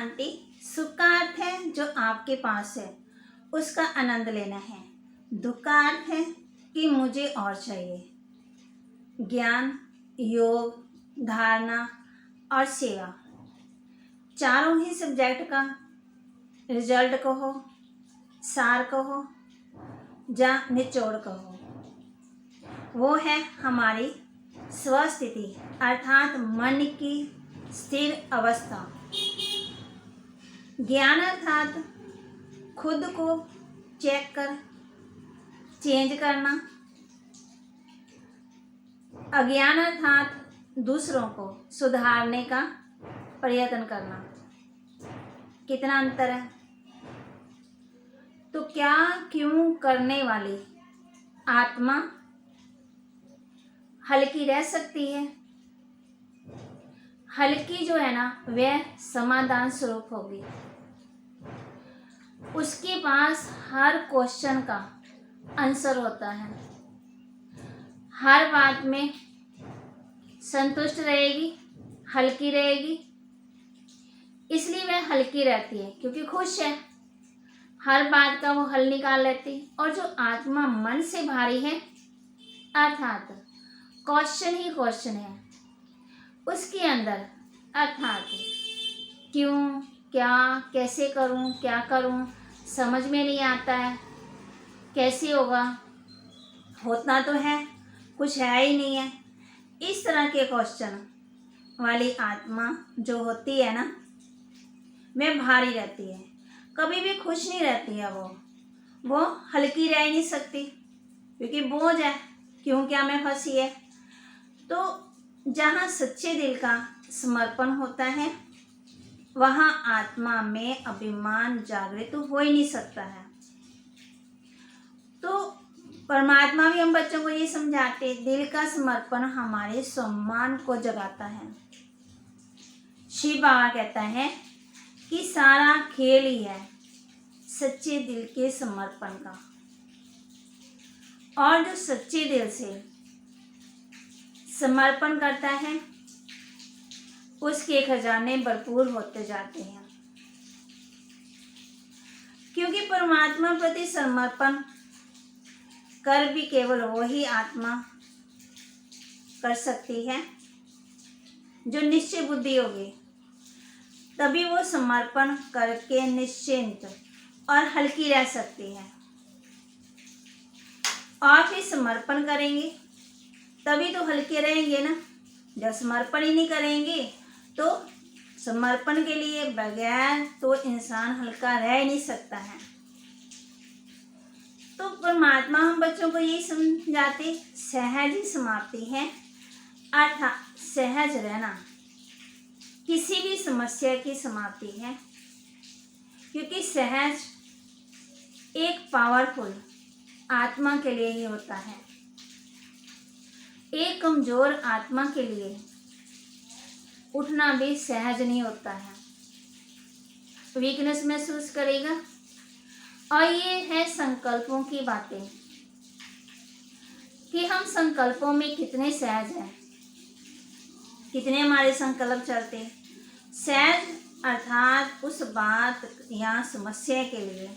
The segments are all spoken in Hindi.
शांति सुख का अर्थ है जो आपके पास है उसका आनंद लेना है। दुख का अर्थ है कि मुझे और चाहिए। ज्ञान, योग, धारणा और सेवा, चारों ही सब्जेक्ट का रिजल्ट कहो, सार कहो या निचोड़ कहो, वो है हमारी स्वस्थिति अर्थात मन की स्थिर अवस्था। ज्ञान अर्थात खुद को चेक कर चेंज करना। अज्ञान अर्थात दूसरों को सुधारने का प्रयत्न करना। कितना अंतर है। तो क्या क्यों करने वाली आत्मा हल्की रह सकती है। हल्की जो है ना वह समाधान स्वरूप होगी। उसके पास हर क्वेश्चन का आंसर होता है। हर बात में संतुष्ट रहेगी, हल्की रहेगी। इसलिए वह हल्की रहती है क्योंकि खुश है। हर बात का वो हल निकाल लेती है। और जो आत्मा मन से भारी है अर्थात क्वेश्चन ही क्वेश्चन है उसके अंदर, अर्थात क्यों, क्या, कैसे करूं, क्या करूं, समझ में नहीं आता है, कैसे होगा, होता तो है, कुछ है ही नहीं है। इस तरह के क्वेश्चन वाली आत्मा जो होती है ना वह भारी रहती है। कभी भी खुश नहीं रहती है। वो हल्की रह ही नहीं सकती क्योंकि बोझ है, क्यों क्या में फंसी है। तो जहाँ सच्चे दिल का समर्पण होता है वहाँ आत्मा में अभिमान जागृत हो ही नहीं सकता है। तो परमात्मा भी हम बच्चों को ये समझाते, दिल का समर्पण हमारे सम्मान को जगाता है। शिव बाबा कहता है कि सारा खेल ही है सच्चे दिल के समर्पण का। और जो सच्चे दिल से समर्पण करता है उसके खजाने भरपूर होते जाते हैं। क्योंकि परमात्मा प्रति समर्पण कर भी केवल वही आत्मा कर सकती है जो निश्चय बुद्धि होगी। तभी वो समर्पण करके निश्चिंत और हल्की रह सकती है। और फिर समर्पण करेंगे तभी तो हल्के रहेंगे ना। जब समर्पण ही नहीं करेंगे तो समर्पण के लिए बगैर तो इंसान हल्का रह ही नहीं सकता है। तो परमात्मा हम बच्चों को यही समझाते, सहज ही समाप्ति है अर्थात सहज रहना किसी भी समस्या की समाप्ति है। क्योंकि सहज एक पावरफुल आत्मा के लिए ही होता है। एक कमजोर आत्मा के लिए उठना भी सहज नहीं होता है, वीकनेस महसूस करेगा। और ये है संकल्पों की बातें कि हम संकल्पों में कितने सहज हैं, कितने हमारे संकल्प चलते हैं। सहज अर्थात उस बात या समस्या के लिए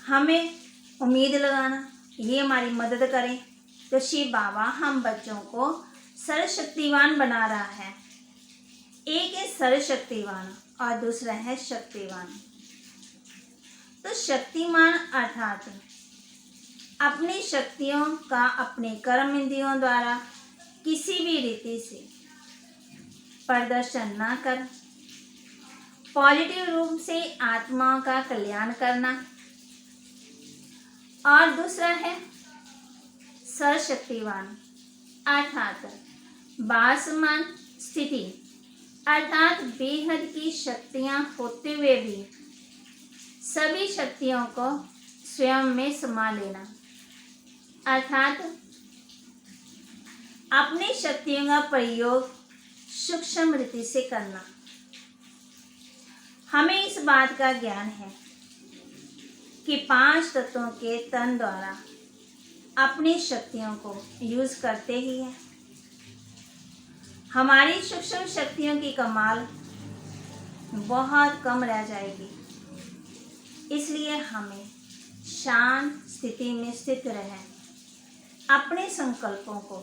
हमें उम्मीद लगाना, ये हमारी मदद करें। तो शिव बाबा हम बच्चों को सर्वशक्तिवान बना रहा है। एक है सर्वशक्तिवान और दूसरा है शक्तिवान। तो शक्तिमान अर्थात अपनी शक्तियों का अपने कर्म इंद्रियों द्वारा किसी भी रीति से प्रदर्शन ना कर पॉजिटिव रूप से आत्माओं का कल्याण करना। और दूसरा है सर्वशक्तिवान अर्थात भासमान स्थिति अर्थात बेहद की शक्तियां होते हुए भी सभी शक्तियों को स्वयं में समा लेना अर्थात अपनी शक्तियों का प्रयोग सूक्ष्म रीति से करना। हमें इस बात का ज्ञान है कि 5 तत्वों के तन द्वारा अपनी शक्तियों को यूज करते ही हैं। हमारी सूक्ष्म शक्तियों की कमाल बहुत कम रह जाएगी। इसलिए हमें शांत स्थिति में स्थित रहें, अपने संकल्पों को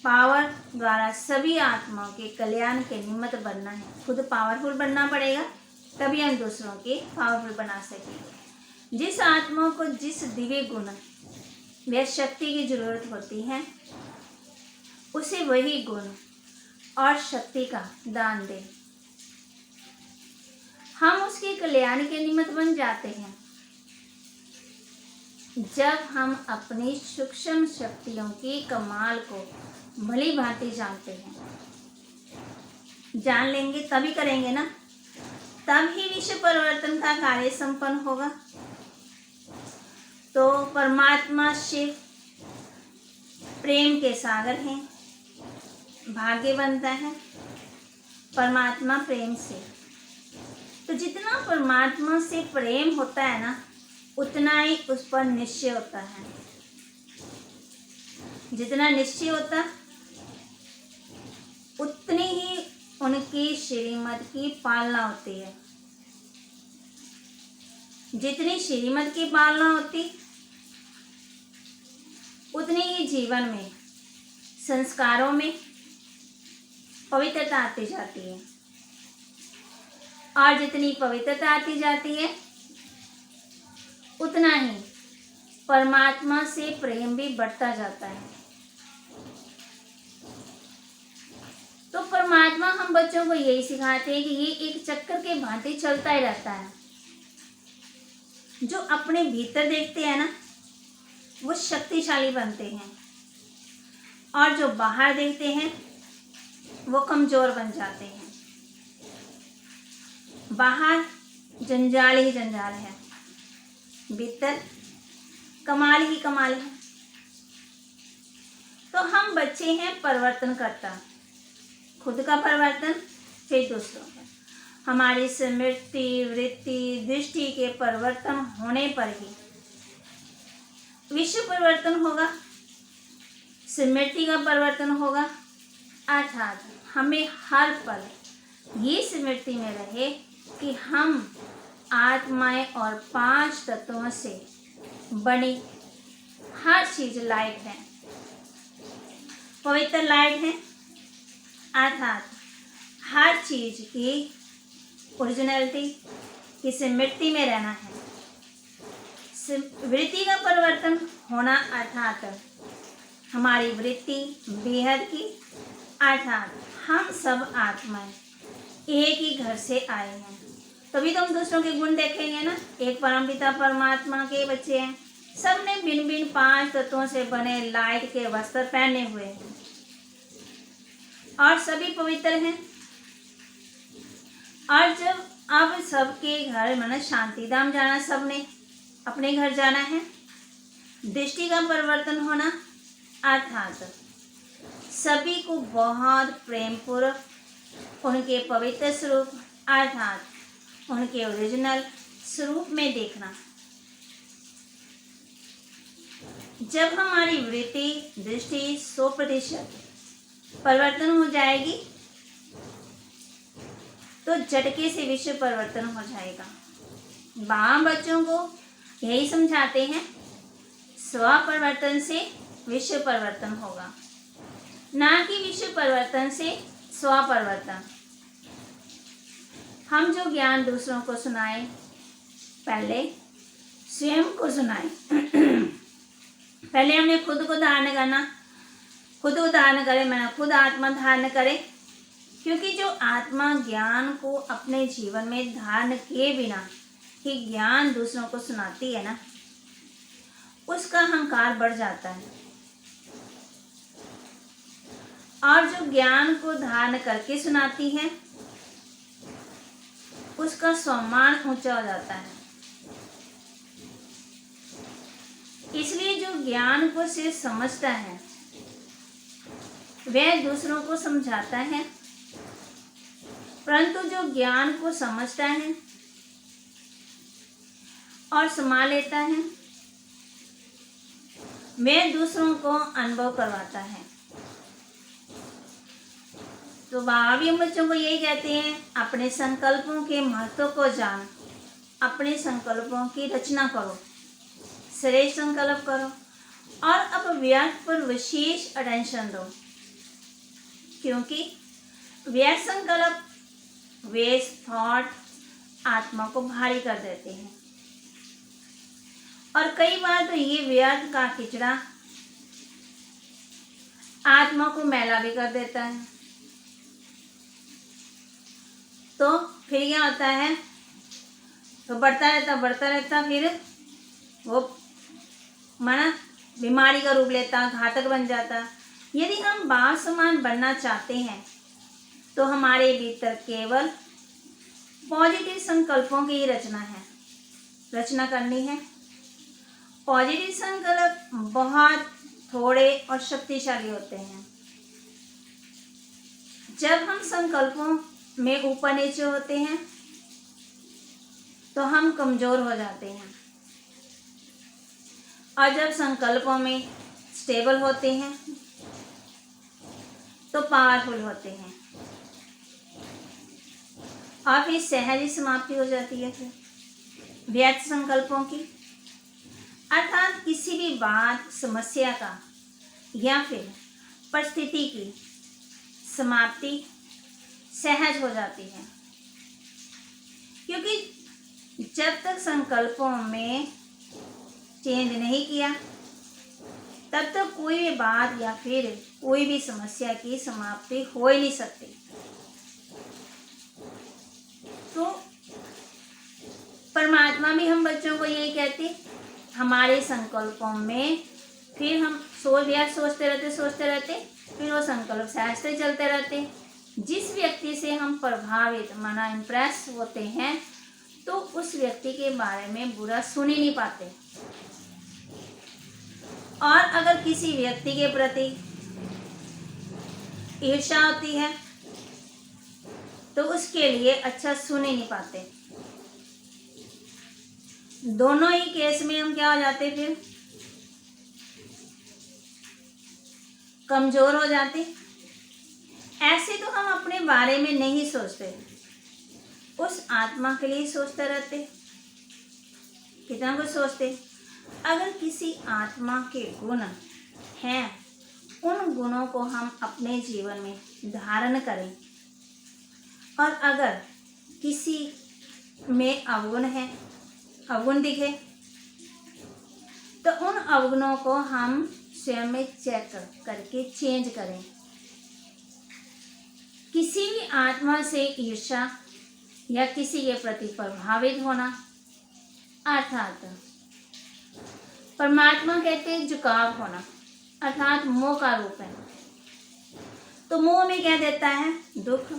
पावर द्वारा सभी आत्माओं के कल्याण के निमित्त बनना है। खुद पावरफुल बनना पड़ेगा, तभी हम दूसरों के पावरफुल बना सकेंगे। जिस आत्मा को जिस दिव्य गुण व शक्ति की जरूरत होती है, उसे वही गुण और शक्ति का दान दें। हम उसके कल्याण के निमित्त बन जाते हैं जब हम अपनी सूक्ष्म शक्तियों की कमाल को भली भांति जानते हैं। जान लेंगे तभी करेंगे ना, तब ही विश्व परिवर्तन का कार्य संपन्न होगा। तो परमात्मा शिव प्रेम के सागर हैं। भाग्य बनता है परमात्मा प्रेम से। तो जितना परमात्मा से प्रेम होता है ना, उतना ही उस पर निश्चय होता है। जितना निश्चय होता, उतनी ही उनकी श्रीमत की पालना होती है। जितनी श्रीमत की पालना होती, उतनी ही जीवन में संस्कारों में पवित्रता आती जाती है। और जितनी पवित्रता आती जाती है, उतना ही परमात्मा से प्रेम भी बढ़ता जाता है। तो परमात्मा हम बच्चों को यही सिखाते हैं कि ये एक चक्कर के भांति चलता ही रहता है। जो अपने भीतर देखते हैं ना, वो शक्तिशाली बनते हैं, और जो बाहर देखते हैं वो कमजोर बन जाते हैं। बाहर जंजाल ही जंजाल है, भीतर कमाल ही कमाल है। तो हम बच्चे हैं परिवर्तन करता, खुद का परिवर्तन फिर दूसरों का। हमारी स्मृति वृत्ति दृष्टि के परिवर्तन होने पर ही विश्व परिवर्तन होगा, स्मृति का परिवर्तन होगा। अर्थात हमें हर पल ये स्मृति में रहे कि हम आत्माएं और 5 तत्वों से बनी हर चीज लाइट है, पवित्र लाइट है। अर्थात हर चीज की ओरिजिनलिटी की स्मृति में रहना है। वृत्ति का परिवर्तन होना अर्थात हमारी वृत्ति बेहद की, अर्थात हम सब आत्माएं एक ही घर से आए हैं। तभी तो हम दूसरों के गुण देखेंगे ना। एक परमपिता परमात्मा के बच्चे हैं, सब ने भिन्न भिन्न 5 तत्वों से बने लाइट के वस्त्र पहने हुए हैं और सभी पवित्र हैं। और जब अब सबके घर माना शांति धाम जाना, सबने अपने घर जाना है। दृष्टि का परिवर्तन होना अर्थात सभी को बहुत प्रेम पूर्वक उनके पवित्र स्वरूप अर्थात उनके ओरिजिनल स्वरूप में देखना। जब हमारी वृत्ति दृष्टि 100% परिवर्तन हो जाएगी, तो झटके से विश्व परिवर्तन हो जाएगा। बाबा बच्चों को यही समझाते हैं, स्व परिवर्तन से विश्व परिवर्तन होगा, ना कि विश्व परिवर्तन से स्व परिवर्तन। हम जो ज्ञान दूसरों को सुनाएं, पहले स्वयं को सुनाएं। पहले हमने खुद को धारण करना, खुद को धारण करें, मैंने खुद आत्मा धारण करें। क्योंकि जो आत्मा ज्ञान को अपने जीवन में धारण किए बिना ही ज्ञान दूसरों को सुनाती है ना, उसका अहंकार बढ़ जाता है। और जो ज्ञान को धारण करके सुनाती है, उसका सम्मान ऊंचा हो जाता है। इसलिए जो ज्ञान को सिर्फ समझता है, वह दूसरों को समझाता है, परंतु जो ज्ञान को समझता है और संभाल लेता है, वह दूसरों को अनुभव करवाता है। तो बाबा भी हम बच्चों को यही कहते हैं, अपने संकल्पों के महत्व को जान, अपने संकल्पों की रचना करो, श्रेष्ठ संकल्प करो और अव्यक्त पर विशेष अटेंशन दो, क्योंकि व्यर्थ संकल्प, वेस्ट थॉट आत्मा को भारी कर देते हैं और कई बार तो ये व्यर्थ का किचड़ा आत्मा को मैला भी कर देता है। तो फिर क्या होता है, तो बढ़ता रहता फिर वो माना बीमारी का रूप लेता, घातक बन जाता। यदि हम बाल समान बनना चाहते हैं तो हमारे भीतर केवल पॉजिटिव संकल्पों की रचना करनी है। पॉजिटिव संकल्प बहुत थोड़े और शक्तिशाली होते हैं। जब हम संकल्पों में ऊपर नीचे होते हैं तो हम कमज़ोर हो जाते हैं और जब संकल्पों में स्टेबल होते हैं तो पावरफुल होते हैं और फिर सहज ही समाप्ति हो जाती है फिर व्यर्थ संकल्पों की। अर्थात किसी भी बात, समस्या का या फिर परिस्थिति की समाप्ति सहज हो जाती है, क्योंकि जब तक संकल्पों में चेंज नहीं किया तब तक कोई भी बात या फिर कोई भी समस्या की समाप्ति हो ही नहीं सकती। तो परमात्मा भी हम बच्चों को यही कहते, हमारे संकल्पों में फिर हम सोचते रहते फिर वो संकल्प सहजते चलते रहते। जिस व्यक्ति से हम प्रभावित माना इम्प्रेस होते हैं तो उस व्यक्ति के बारे में बुरा सुन ही नहीं पाते, और अगर किसी व्यक्ति के प्रति ईर्ष्या होती है तो उसके लिए अच्छा सुन ही नहीं पाते। दोनों ही केस में हम क्या हो जाते, फिर कमजोर हो जाते। ऐसे तो हम अपने बारे में नहीं सोचते, उस आत्मा के लिए सोचते रहते। कितना कुछ सोचते। अगर किसी आत्मा के गुण हैं, उन गुणों को हम अपने जीवन में धारण करें, और अगर किसी में अवगुण है, अवगुण दिखे, तो उन अवगुणों को हम स्वयं में चेक करके चेंज करें। किसी भी आत्मा से ईर्ष्या या किसी के प्रति प्रभावित होना, अर्थात परमात्मा कहते हैं झुकाव होना, अर्थात मोह का रूप है। तो मोह में क्या देता है, दुख।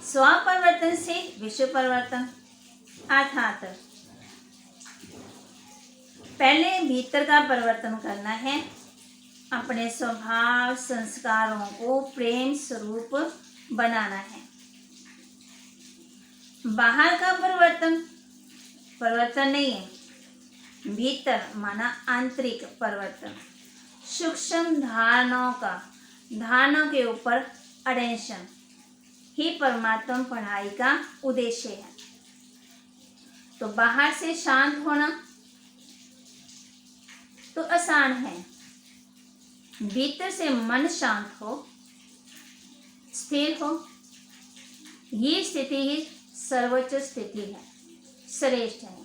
स्व परिवर्तन से विश्व परिवर्तन, अर्थात पहले भीतर का परिवर्तन करना है, अपने स्वभाव संस्कारों को प्रेम स्वरूप बनाना है। बाहर का परिवर्तन नहीं है, भीतर माना आंतरिक परिवर्तन, सूक्ष्म धारणों के ऊपर अटेंशन ही परमात्मा पढ़ाई का उद्देश्य है। तो बाहर से शांत होना तो आसान है, भीतर से मन शांत हो, स्थिर हो, ये स्थिति ही सर्वोच्च स्थिति है, श्रेष्ठ है।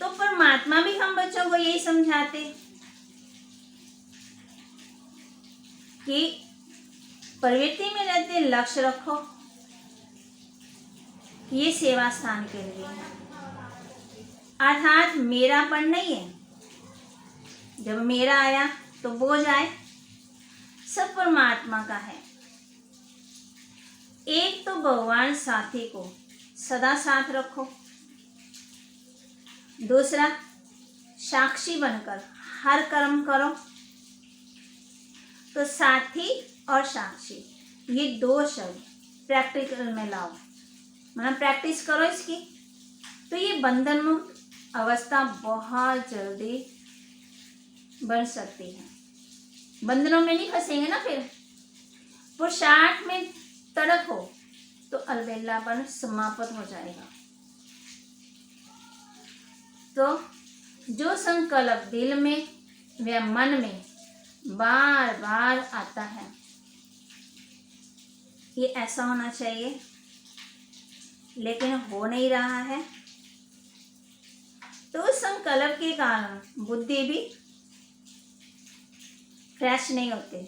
तो परमात्मा भी हम बच्चों को यही समझाते कि प्रवृत्ति में रहते लक्ष्य रखो, ये सेवा स्थान के लिए है, अर्थात मेरापन नहीं है। जब मेरा आया तो बोझ आए, सब परमात्मा का है। एक तो भगवान साथी को सदा साथ रखो, दूसरा साक्षी बनकर हर कर्म करो। तो साथी और साक्षी ये दो शब्द प्रैक्टिकल में लाओ, मतलब प्रैक्टिस करो इसकी, तो ये बंधन मुक्त अवस्था बहुत जल्दी बन सकती है। बंधनों में नहीं फंसेंगे ना फिर। पुरुषार्थ में तड़प हो तो अलबेलापन समाप्त हो जाएगा। तो जो संकल्प दिल में व मन में बार बार आता है, ये ऐसा होना चाहिए, लेकिन हो नहीं रहा है, तो उस संकल्प के कारण बुद्धि भी फ्रेश नहीं होती।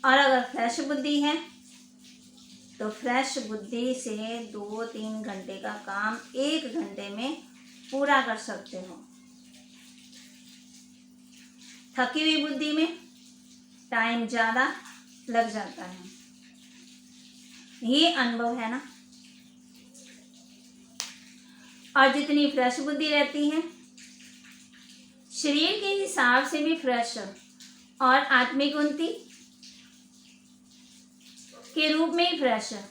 और अगर फ्रेश बुद्धि है तो फ्रेश बुद्धि से 2-3 घंटे का काम 1 घंटे में पूरा कर सकते हो। थकी हुई बुद्धि में टाइम ज़्यादा लग जाता है। ये अनुभव है ना। और जितनी फ्रेश बुद्धि रहती है, शरीर के हिसाब से भी फ्रेश और आत्मिक उन्नति के रूप में ही फ्रेश है,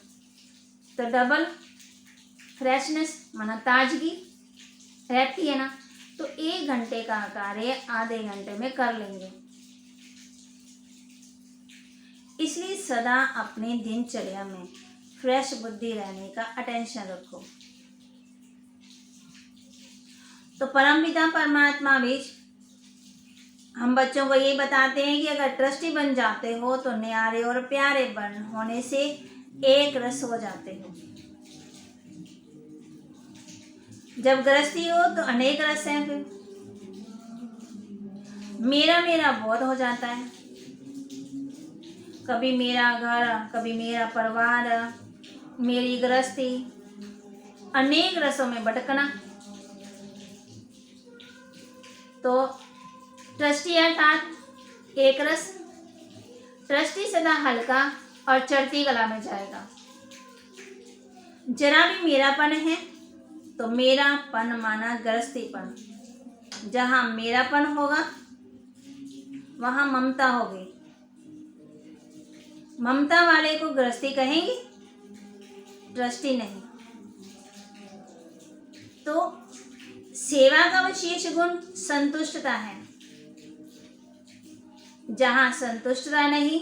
तो डबल फ्रेशनेस माना ताजगी रहती है ना। तो 1 घंटे का कार्य आधे घंटे में कर लेंगे। इसलिए सदा अपनी दिनचर्या में फ्रेश बुद्धि रहने का अटेंशन रखो। तो परमपिता परमात्मा भी हम बच्चों को ये बताते हैं कि अगर ट्रस्टी बन जाते हो तो न्यारे और प्यारे बन होने से एक रस हो जाते हो। जब गृहस्थी हो तो अनेक रस हैं। फिर मेरा मेरा बहुत हो जाता है। कभी मेरा घर, कभी मेरा परिवार, मेरी गृहस्थी, अनेक रसों में भटकना। तो ट्रस्टी अर्थात एक रस। ट्रस्टी सदा हल्का और चढ़ती कला में जाएगा। जरा भी मेरापन है तो मेरापन माना गृहस्थीपन। जहाँ मेरापन होगा वहाँ ममता होगी। ममता वाले को गृहस्थी कहेंगे, ट्रस्टी नहीं। तो सेवा का विशेष गुण संतुष्टता है। जहाँ संतुष्टता नहीं,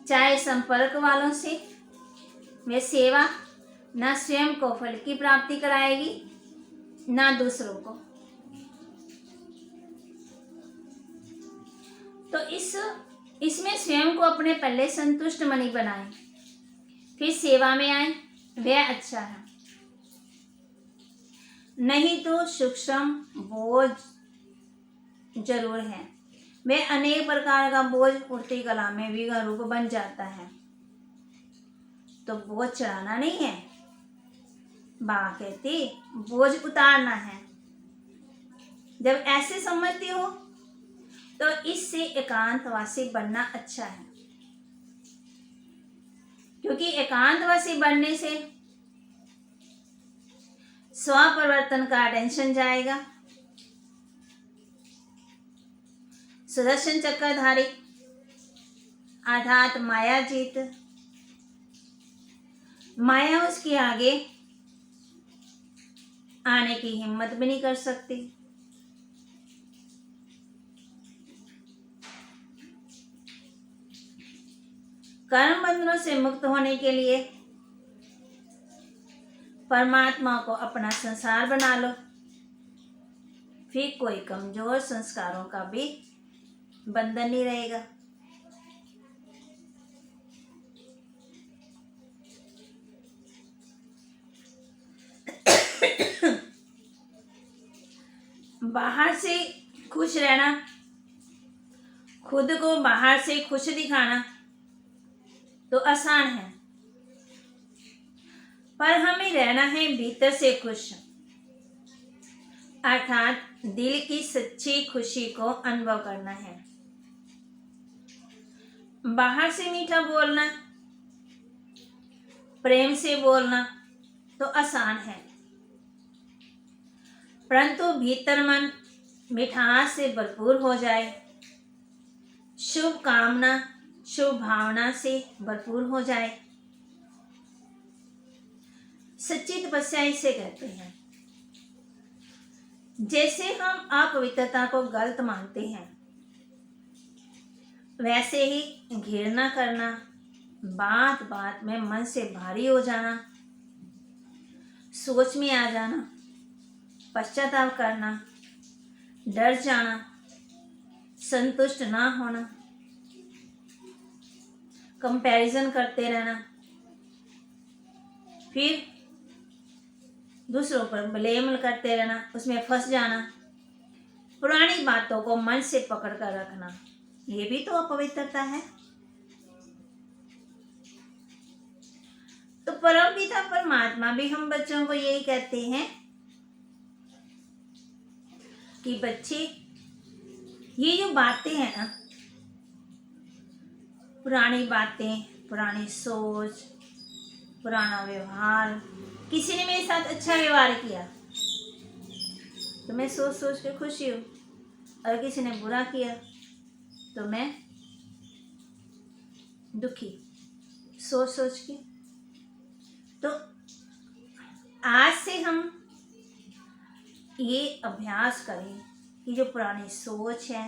चाहे संपर्क वालों से, वह सेवा न स्वयं को फल की प्राप्ति कराएगी न दूसरों को। तो इसमें स्वयं को अपने पहले संतुष्ट मनी बनाएं, फिर सेवा में आए, वह अच्छा है। नहीं तो सूक्ष्म बोझ जरूर है, वह अनेक प्रकार का बोझ उड़ती कला में विघ्न रूप बन जाता है। तो बोझ चढ़ाना नहीं है, बा कहती बोझ उतारना है। जब ऐसे समझती हो तो इससे एकांतवासी बनना अच्छा है, क्योंकि एकांतवासी बनने से स्व परिवर्तन का टेंशन जाएगा। सुदर्शन चक्रधारी अर्थात माया जीत, माया उसके आगे आने की हिम्मत भी नहीं कर सकती। कर्म बंधनों से मुक्त होने के लिए परमात्मा को अपना संसार बना लो, फिर कोई कमजोर संस्कारों का भी बंधन नहीं रहेगा। बाहर से खुश रहना, खुद को बाहर से खुश दिखाना तो आसान है, पर हमें रहना है भीतर से खुश, अर्थात दिल की सच्ची खुशी को अनुभव करना है। बाहर से मीठा बोलना, प्रेम से बोलना तो आसान है, परंतु भीतर मन मिठास से भरपूर हो जाए, शुभ कामना शुभ भावना से भरपूर हो जाए, सच्ची तपस्या इसे कहते हैं। जैसे हम अपवित्रता को गलत मानते हैं, वैसे ही घृणा करना, बात बात में मन से भारी हो जाना, सोच में आ जाना, पश्चाताप करना, डर जाना, संतुष्ट ना होना, कंपैरिजन करते रहना, फिर दूसरों पर ब्लेम करते रहना, उसमें फंस जाना, पुरानी बातों को मन से पकड़ कर रखना, ये भी तो अपवित्रता है। तो परमपिता परमात्मा भी हम बच्चों को यही कहते हैं कि बच्चे, ये जो बातें हैं ना, पुरानी बातें, पुरानी सोच, पुराना व्यवहार, किसी ने मेरे साथ अच्छा व्यवहार किया तो मैं सोच सोच के खुशी हूँ, और किसी ने बुरा किया तो मैं दुखी, सोच सोच के। तो आज से हम ये अभ्यास करें कि जो पुरानी सोच है,